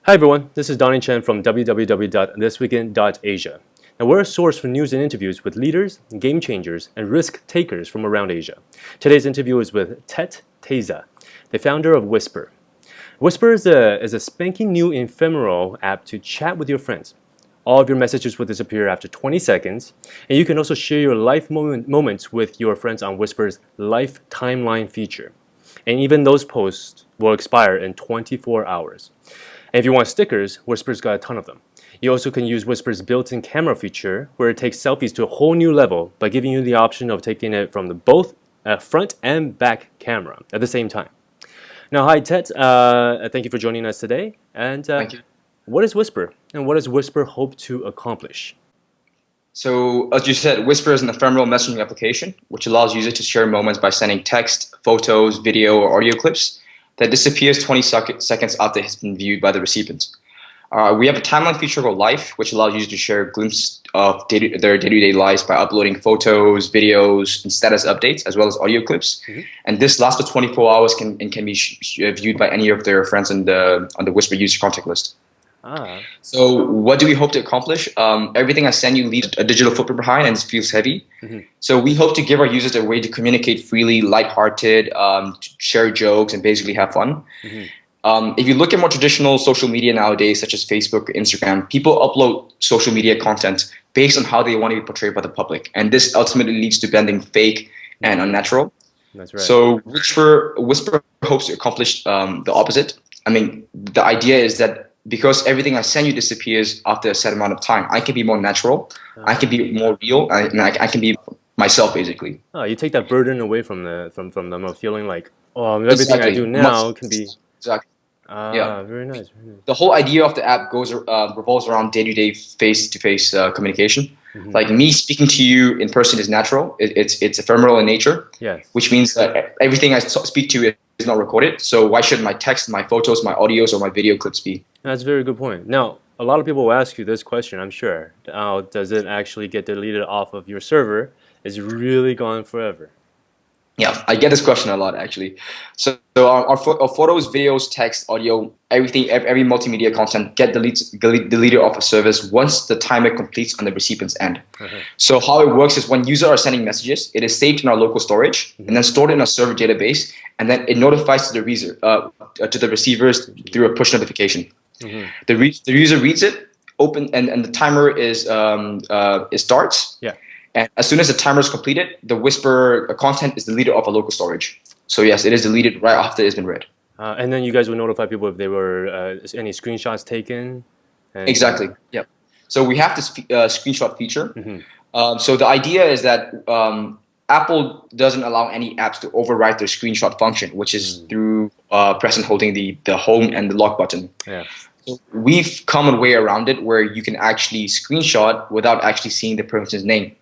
Hi everyone, this is Donnie Chen from www.ThisWeekIn.Asia. Now we're a source for news and interviews with leaders, game changers, and risk takers from around Asia. Today's interview is with Tayza, the founder of Wisper. Wisper is a spanking new ephemeral app to chat with your friends. All of your messages will disappear after 20 seconds, and you can also share your life moments with your friends on Wisper's Life Timeline feature. And even those posts will expire in 24 hours. And if you want stickers, Wisper's got a ton of them. You also can use Wisper's built-in camera feature, where it takes selfies to a whole new level by giving you the option of taking it from both front and back camera at the same time. Now, hi Tet, thank you for joining us today. And Thank you. what is Wisper, and what does Wisper hope to accomplish? So, as you said, Wisper is an ephemeral messaging application which allows users to share moments by sending text, photos, video, or audio clips that disappears 20 seconds after it has been viewed by the recipient. We have a timeline feature called Life, which allows users to share a glimpse of their day-to-day lives by uploading photos, videos, and status updates, as well as audio clips. And this lasts for 24 hours and can be viewed by any of their friends on the Wisper user contact list. So what do we hope to accomplish? Everything I send you leaves a digital footprint behind and it feels heavy. So we hope to give our users a way to communicate freely, lighthearted, to share jokes, and basically have fun. If you look at more traditional social media nowadays, such as Facebook or Instagram, people upload social media content based on how they want to be portrayed by the public. And this ultimately leads to blending fake and unnatural. That's right. So Wisper hopes to accomplish the opposite. I mean, the idea is that because everything I send you disappears after a set amount of time, I can be more natural, I can be more real, and I can be myself, basically. Oh, you take that burden away from them of feeling like, oh, everything I do now can be... Exactly. Yeah. Very nice. The whole idea of the app revolves around day-to-day, face-to-face communication. Like me speaking to you in person is natural. It's ephemeral in nature, Yes. which means that everything I speak to is not recorded. So why should my text, my photos, my audios, or my video clips be? That's a very good point. Now, a lot of people will ask you this question, I'm sure. Does it actually get deleted off of your server? Is it really gone forever? Yeah, I get this question a lot, actually. So our photos, videos, text, audio, everything, every multimedia content get deleted off a service once the timer completes on the recipient's end. So how it works is when users are sending messages, it is saved in our local storage and then stored in a server database, and then it notifies to the receivers through a push notification. The user reads it, and the timer it starts. Yeah. And as soon as the timer is completed, the Wisper content is deleted off a local storage. So yes, it is deleted right after it's been read. And then you guys will notify people if there were any screenshots taken? Exactly. Yep. So we have this screenshot feature. So the idea is that Apple doesn't allow any apps to override their screenshot function, which is through pressing holding the home and the lock button. Yeah. So we've come a way around it where you can actually screenshot without actually seeing the person's name.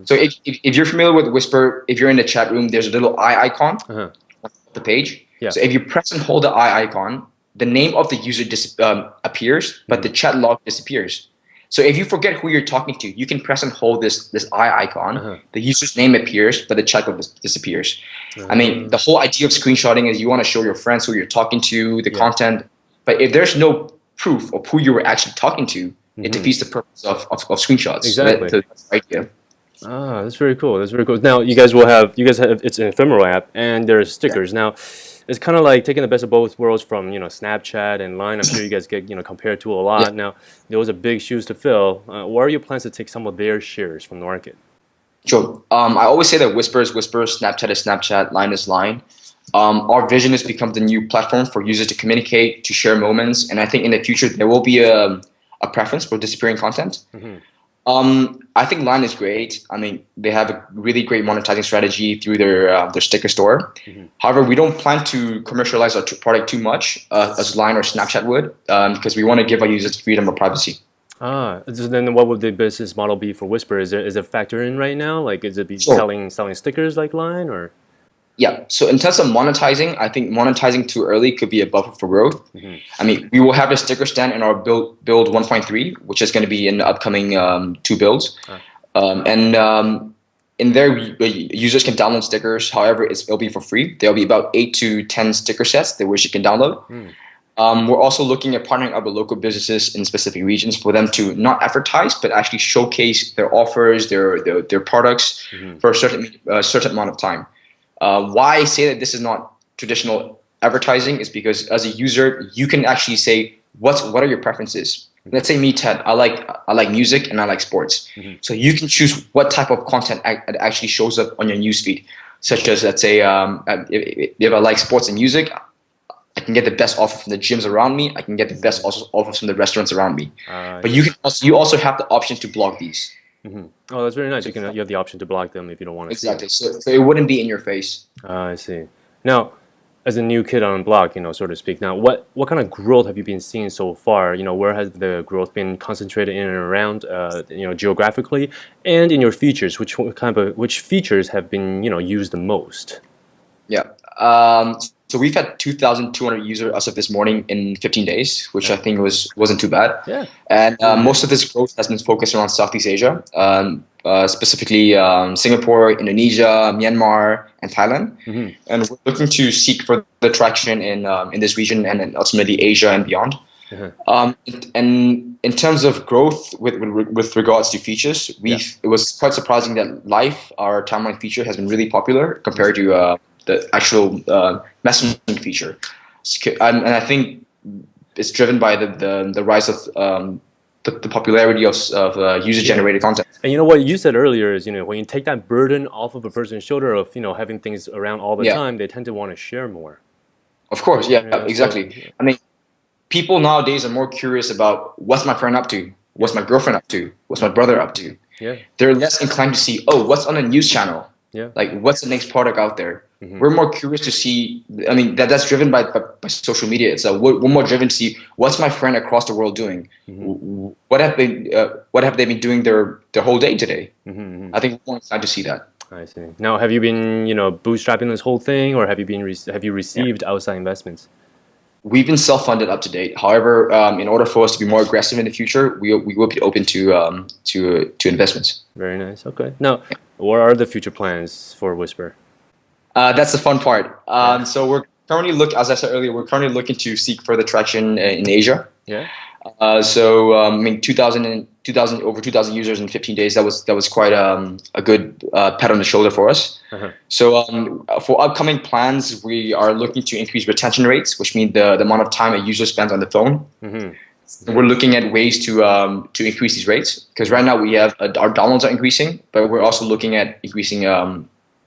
So if you're familiar with Wisper, if you're in the chat room, there's a little eye icon on the page. Yeah. So if you press and hold the eye icon, the name of the user appears, but the chat log disappears. So if you forget who you're talking to, you can press and hold this eye icon. The user's name appears, but the chat log disappears. I mean, the whole idea of screenshotting is you want to show your friends who you're talking to, the content. But if there's no proof of who you were actually talking to, it defeats the purpose of screenshots. Exactly. That's the idea. That's very cool. That's very cool. Now you guys have it's an ephemeral app, and there's stickers. Now, it's kind of like taking the best of both worlds from Snapchat and Line. I'm sure you guys get compared to a lot. Now, those are big shoes to fill. What are your plans to take some of their shares from the market? Sure. I always say that Wisper is Wisper, Snapchat is Snapchat, Line is Line. Our vision is to become the new platform for users to communicate, to share moments, and I think in the future there will be a preference for disappearing content. I think Line is great. I mean, they have a really great monetizing strategy through their sticker store. However, we don't plan to commercialize our product too much as Line or Snapchat would, because we want to give our users freedom of privacy. So then what would the business model be for Wisper? Is it factor in right now? Like, is it selling stickers like Line, or? Yeah. So in terms of monetizing, I think monetizing too early could be a buffer for growth. I mean, we will have a sticker stand in our build 1.3, which is going to be in the upcoming 2 builds. In there, users can download stickers. However, it'll be for free. There'll be about 8 to 10 sticker sets which you can download. We're also looking at partnering up with local businesses in specific regions for them to not advertise, but actually showcase their offers, their products for a certain amount of time. Why I say that this is not traditional advertising is because as a user, you can actually say what are your preferences. Let's say me, Ted, I like music and I like sports. So you can choose what type of content actually shows up on your newsfeed, such as let's say if I like sports and music, I can get the best offer from the gyms around me. I can get the best offers from the restaurants around me. But you also have the option to block these. Oh, that's very nice. You have the option to block them if you don't want to Exactly. see So it wouldn't be in your face. I see. Now, as a new kid on the block, so to speak. Now, what kind of growth have you been seeing so far? Where has the growth been concentrated in and around? Geographically, and in your features, which features have been used the most? Yeah. So we've had 2,200 users as of this morning in 15 days, which I think wasn't too bad. Yeah. And most of this growth has been focused around Southeast Asia, specifically Singapore, Indonesia, Myanmar, and Thailand. And we're looking to seek further traction in this region and then ultimately Asia and beyond. And in terms of growth with regards to features, it was quite surprising that Live, our timeline feature, has been really popular compared to the actual messaging feature, and I think it's driven by the rise of the popularity of user-generated content. And what you said earlier is, when you take that burden off of a person's shoulder of having things around all the time, they tend to want to share more. Of course, exactly. So, I mean, people nowadays are more curious about what's my friend up to, what's my girlfriend up to, what's my brother up to. Yeah. They're less inclined to see, what's on a news channel. Yeah. Like, what's the next product out there? We're more curious to see. I mean, that's driven by social media itself. We're more driven to see what's my friend across the world doing. What have they been doing their whole day today? I think we're more excited to see that. I see. Now, have you been bootstrapping this whole thing, or have you received outside investments? We've been self-funded up to date. However, in order for us to be more aggressive in the future, we will be open to investments. Very nice. Okay. Now, what are the future plans for Wisper? That's the fun part. So we're currently as I said earlier, we're currently looking to seek further traction in Asia. Yeah. I mean, 2,000 users in 15 days. That was quite a good pat on the shoulder for us. So for upcoming plans, we are looking to increase retention rates, which means the amount of time a user spends on the phone. We're looking at ways to increase these rates, because right now we have our downloads are increasing, but we're also looking at increasing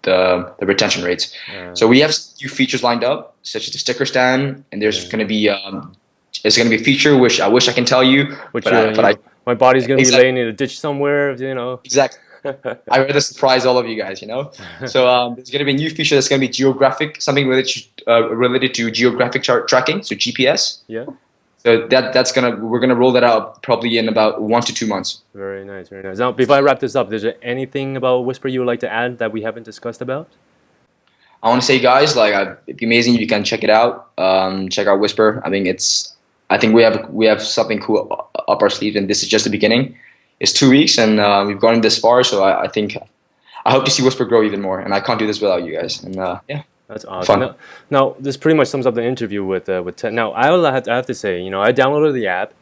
the retention rates. So we have a few features lined up, such as the sticker stand, and there's going to be it's going to be a feature which I wish I can tell you, my body's going to be laying in a ditch somewhere, Exactly. I'd rather surprise all of you guys, So there's going to be a new feature that's going to be something related to geographic tracking, so GPS. Yeah. So we're gonna roll that out probably in about 1 to 2 months. Very nice, very nice. Now, before I wrap this up, is there anything about Wisper you would like to add that we haven't discussed about? I want to say, guys, it'd be amazing if you can check it out. Check out Wisper. I mean, I think we have something cool up our sleeve, and this is just the beginning. It's 2 weeks, and we've gone this far. So I think I hope to see Wisper grow even more, and I can't do this without you guys. And yeah. That's awesome. Now, this pretty much sums up the interview with Ted. Now, I have to say, I downloaded the app,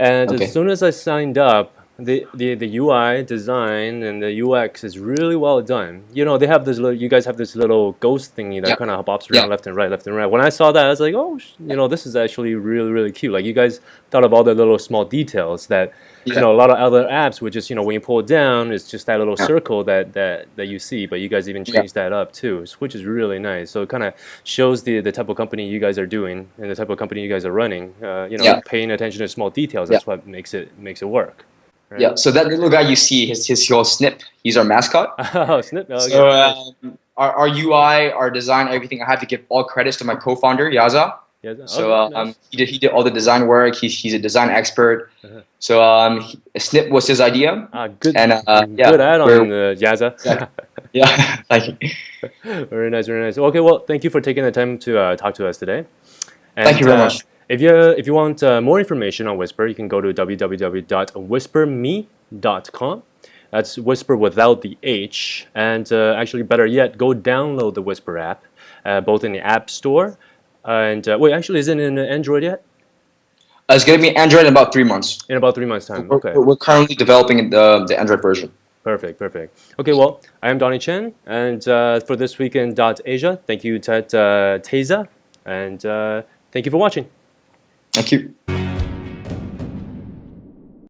and as soon as I signed up, the UI design and the UX is really well done. They have you guys have this little ghost thingy that kind of bops around left and right. When I saw that, I was like, oh, this is actually really, really cute. Like, you guys thought of all the little small details that a lot of other apps would just when you pull it down, it's just that little circle that you see. But you guys even changed that up too, which is really nice. So it kind of shows the type of company you guys are doing and the type of company you guys are running. Paying attention to small details. That's what makes it work. Right? Yeah. So that little guy you see, his called Snip. He's our mascot. Oh, Snip. Oh, okay. So our UI, our design, everything. I had to give all credits to my co-founder Yaza. So nice. he did all the design work. He's a design expert. So Snip was his idea. Good. And good add-on, Yaza. Yeah, thank you. Very nice, very nice. Okay, well, thank you for taking the time to talk to us today. And, thank you very much. If you want more information on Wisper, you can go to www.wisperme.com. That's Wisper without the H. And actually, better yet, go download the Wisper app, both in the App Store and wait, actually, is it in Android yet? It's going to be Android in about 3 months. In about 3 months' time. Okay. We're currently developing the Android version. Perfect, perfect. Okay, well, I am Donnie Chen, and for ThisWeekIn.Asia, thank you, Tayza, and thank you for watching. Thank you.